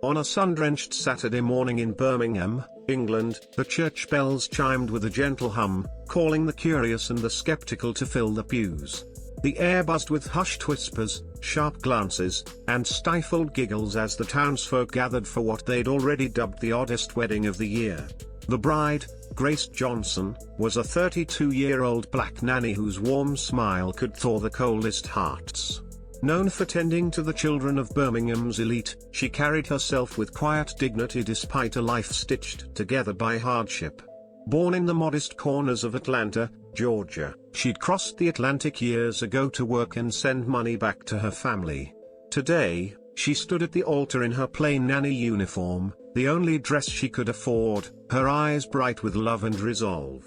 On a sun-drenched Saturday morning in Birmingham, England, the church bells chimed with a gentle hum, calling the curious and the skeptical to fill the pews. The air buzzed with hushed whispers, sharp glances, and stifled giggles as the townsfolk gathered for what they'd already dubbed the oddest wedding of the year. The bride, Grace Johnson, was a 32-year-old black nanny whose warm smile could thaw the coldest hearts. Known for tending to the children of Birmingham's elite, she carried herself with quiet dignity despite a life stitched together by hardship. Born in the modest corners of Atlanta, Georgia, she'd crossed the Atlantic years ago to work and send money back to her family. Today, she stood at the altar in her plain nanny uniform, the only dress she could afford, her eyes bright with love and resolve.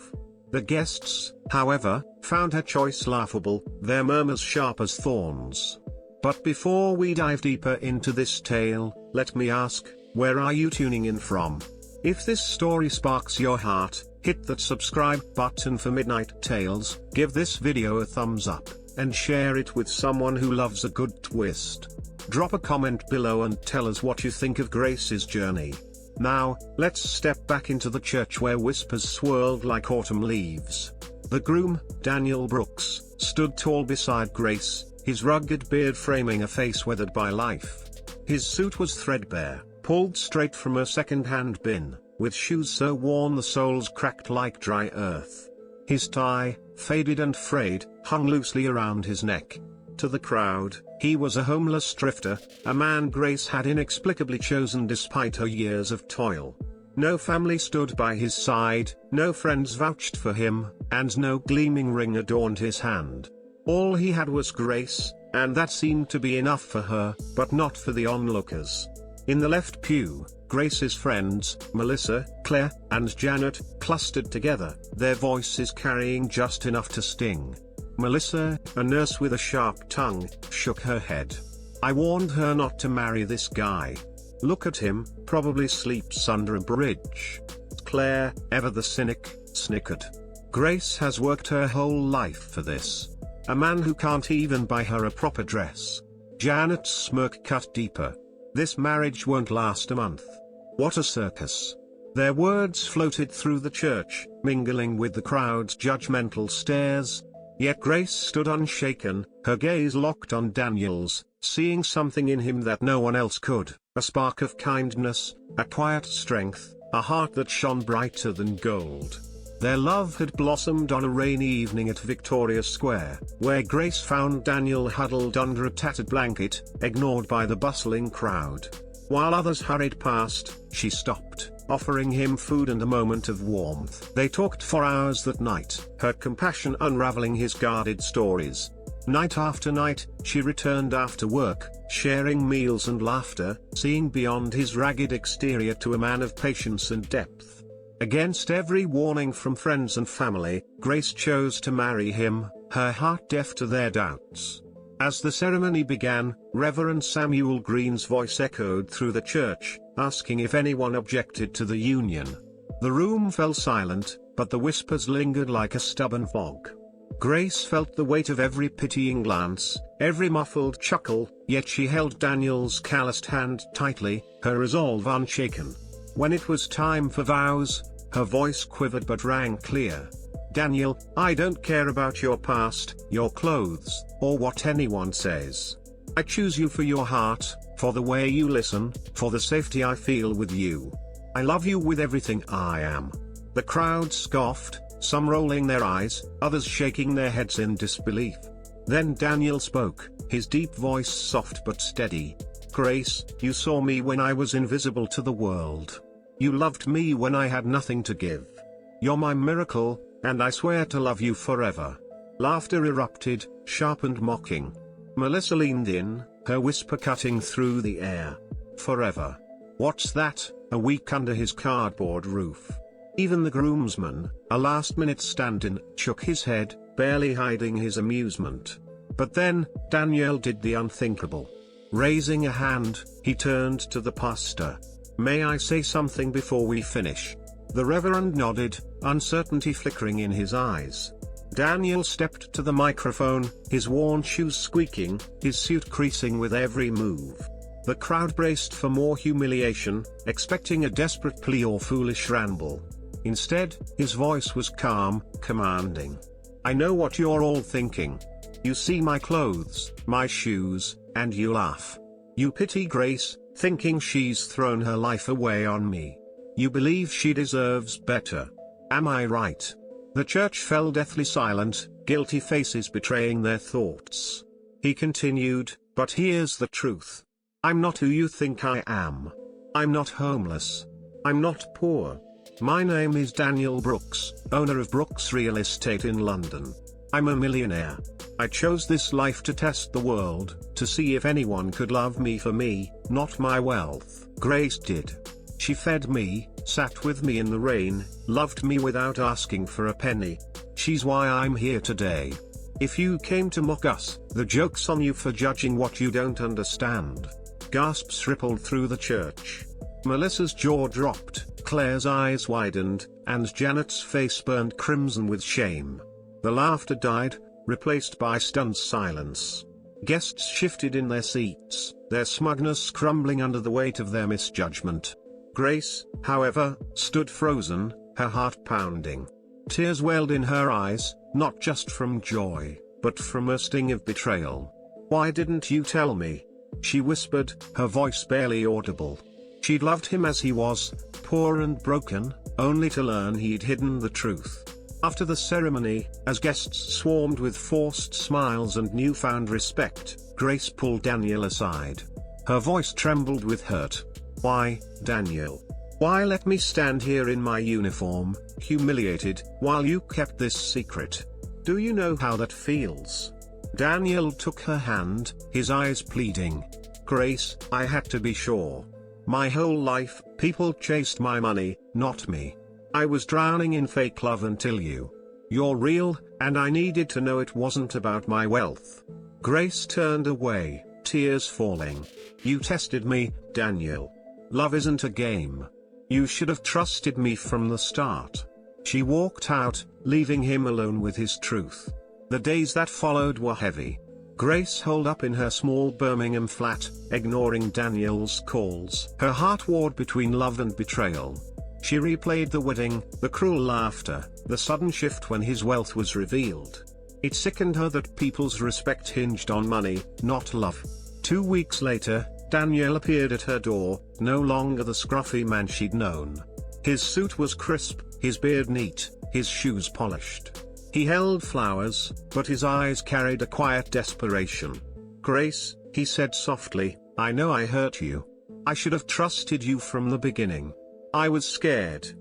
The guests, however, found her choice laughable, their murmurs sharp as thorns. But before we dive deeper into this tale, let me ask, where are you tuning in from? If this story sparks your heart, hit that subscribe button for Midnight Tales, give this video a thumbs up, and share it with someone who loves a good twist. Drop a comment below and tell us what you think of Grace's journey. Now, let's step back into the church where whispers swirled like autumn leaves. The groom, Daniel Brooks, stood tall beside Grace, his rugged beard framing a face weathered by life. His suit was threadbare, pulled straight from a second-hand bin, with shoes so worn the soles cracked like dry earth. His tie, faded and frayed, hung loosely around his neck. To the crowd, he was a homeless drifter, a man Grace had inexplicably chosen despite her years of toil. No family stood by his side, no friends vouched for him, and no gleaming ring adorned his hand. All he had was Grace, and that seemed to be enough for her, but not for the onlookers. In the left pew, Grace's friends, Melissa, Claire, and Janet, clustered together, their voices carrying just enough to sting. Melissa, a nurse with a sharp tongue, shook her head. "I warned her not to marry this guy. Look at him, probably sleeps under a bridge." Claire, ever the cynic, snickered. "Grace has worked her whole life for this. A man who can't even buy her a proper dress." Janet's smirk cut deeper. "This marriage won't last a month. What a circus." Their words floated through the church, mingling with the crowd's judgmental stares. Yet Grace stood unshaken, her gaze locked on Daniel's, seeing something in him that no one else could, a spark of kindness, a quiet strength, a heart that shone brighter than gold. Their love had blossomed on a rainy evening at Victoria Square, where Grace found Daniel huddled under a tattered blanket, ignored by the bustling crowd. While others hurried past, she stopped, offering him food and a moment of warmth. They talked for hours that night, her compassion unraveling his guarded stories. Night after night, she returned after work, sharing meals and laughter, seeing beyond his ragged exterior to a man of patience and depth. Against every warning from friends and family, Grace chose to marry him, her heart deaf to their doubts. As the ceremony began, Reverend Samuel Green's voice echoed through the church, asking if anyone objected to the union. The room fell silent, but the whispers lingered like a stubborn fog. Grace felt the weight of every pitying glance, every muffled chuckle, yet she held Daniel's calloused hand tightly, her resolve unshaken. When it was time for vows, her voice quivered but rang clear. "Daniel, I don't care about your past, your clothes, or what anyone says. I choose you for your heart, for the way you listen, for the safety I feel with you. I love you with everything I am." The crowd scoffed, some rolling their eyes, others shaking their heads in disbelief. Then Daniel spoke, his deep voice soft but steady. "Grace, you saw me when I was invisible to the world. You loved me when I had nothing to give. You're my miracle, and I swear to love you forever." Laughter erupted, sharp and mocking. Melissa leaned in, her whisper cutting through the air. "Forever? What's that?" A week under his cardboard roof. Even the groomsman, a last-minute stand-in, shook his head, barely hiding his amusement. But then, Daniel did the unthinkable. Raising a hand, he turned to the pastor. "May I say something before we finish?" The reverend nodded, uncertainty flickering in his eyes. Daniel stepped to the microphone, his worn shoes squeaking, his suit creasing with every move. The crowd braced for more humiliation, expecting a desperate plea or foolish ramble. Instead, his voice was calm, commanding. "I know what you're all thinking. You see my clothes, my shoes, and you laugh. You pity Grace, thinking she's thrown her life away on me. You believe she deserves better. Am I right?" The church fell deathly silent, guilty faces betraying their thoughts. He continued, "But here's the truth. I'm not who you think I am. I'm not homeless. I'm not poor. My name is Daniel Brooks, owner of Brooks Real Estate in London. I'm a millionaire. I chose this life to test the world, to see if anyone could love me for me, not my wealth. Grace did. She fed me, sat with me in the rain, loved me without asking for a penny. She's why I'm here today. If you came to mock us, the joke's on you for judging what you don't understand." Gasps rippled through the church. Melissa's jaw dropped, Claire's eyes widened, and Janet's face burned crimson with shame. The laughter died, replaced by stunned silence. Guests shifted in their seats, their smugness crumbling under the weight of their misjudgment. Grace, however, stood frozen, her heart pounding. Tears welled in her eyes, not just from joy, but from a sting of betrayal. "Why didn't you tell me?" she whispered, her voice barely audible. She'd loved him as he was, poor and broken, only to learn he'd hidden the truth. After the ceremony, as guests swarmed with forced smiles and newfound respect, Grace pulled Daniel aside. Her voice trembled with hurt. "Why, Daniel? Why let me stand here in my uniform, humiliated, while you kept this secret? Do you know how that feels?" Daniel took her hand, his eyes pleading. "Grace, I had to be sure. My whole life, people chased my money, not me. I was drowning in fake love until you're real, and I needed to know it wasn't about my wealth." Grace turned away, tears falling. "You tested me, Daniel. Love isn't a game. You should have trusted me from the start." She walked out, leaving him alone with his truth. The days that followed were heavy. Grace holed up in her small Birmingham flat, ignoring Daniel's calls. Her heart warred between love and betrayal. She replayed the wedding, the cruel laughter, the sudden shift when his wealth was revealed. It sickened her that people's respect hinged on money, not love. 2 weeks later, Daniel appeared at her door, no longer the scruffy man she'd known. His suit was crisp, his beard neat, his shoes polished. He held flowers, but his eyes carried a quiet desperation. "Grace," he said softly, "I know I hurt you. I should have trusted you from the beginning. I was scared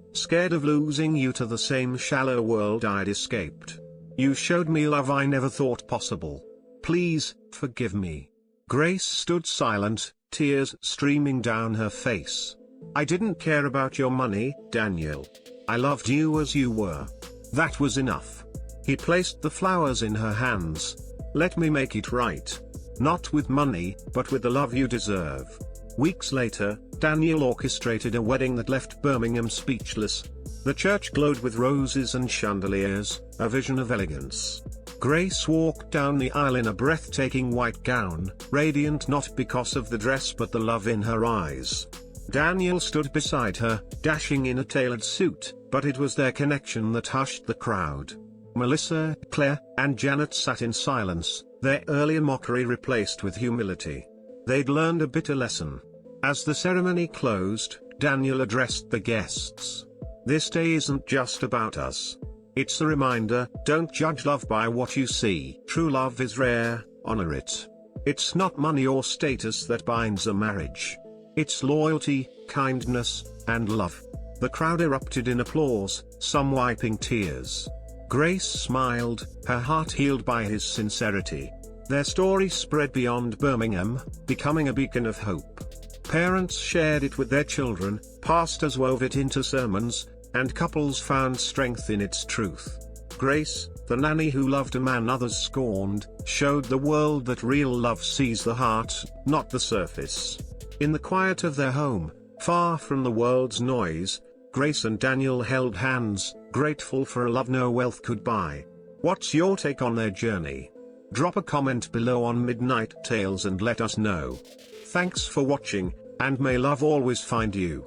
of losing you to the same shallow world I'd escaped. You showed me love I never thought possible. Please, forgive me." Grace stood silent, tears streaming down her face. "I didn't care about your money, Daniel. I loved you as you were. That was enough." He placed the flowers in her hands. "Let me make it right. Not with money, but with the love you deserve." Weeks later, Daniel orchestrated a wedding that left Birmingham speechless. The church glowed with roses and chandeliers, a vision of elegance. Grace walked down the aisle in a breathtaking white gown, radiant not because of the dress but the love in her eyes. Daniel stood beside her, dashing in a tailored suit, but it was their connection that hushed the crowd. Melissa, Claire, and Janet sat in silence, their earlier mockery replaced with humility. They'd learned a bitter lesson. As the ceremony closed, Daniel addressed the guests. "This day isn't just about us. It's a reminder, don't judge love by what you see. True love is rare, honor it. It's not money or status that binds a marriage. It's loyalty, kindness, and love." The crowd erupted in applause, some wiping tears. Grace smiled, her heart healed by his sincerity. Their story spread beyond Birmingham, becoming a beacon of hope. Parents shared it with their children, pastors wove it into sermons, and couples found strength in its truth. Grace, the nanny who loved a man others scorned, showed the world that real love sees the heart, not the surface. In the quiet of their home, far from the world's noise, Grace and Daniel held hands, grateful for a love no wealth could buy. What's your take on their journey? Drop a comment below on Midnight Tales and let us know. Thanks for watching, and may love always find you.